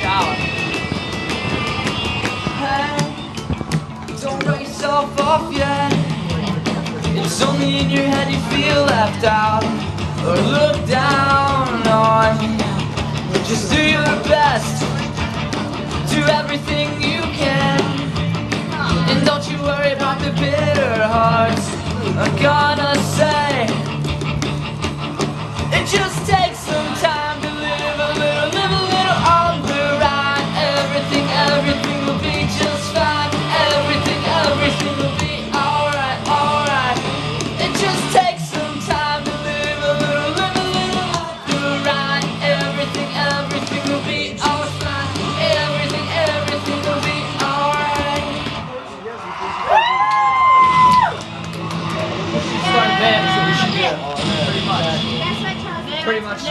shower. Hey, don't write yourself off yet. It's only in your head you feel left out or looked down on. Just do your best, do everything you can, and don't you worry about the bitter hearts. I'm gonna say it just takes some time to live a little on the ride. Everything will be just fine. Everything will be alright. It just takes some time to live a little on the ride. Everything will be alright. Everything will be alright. She's starting band, so we should be pretty much.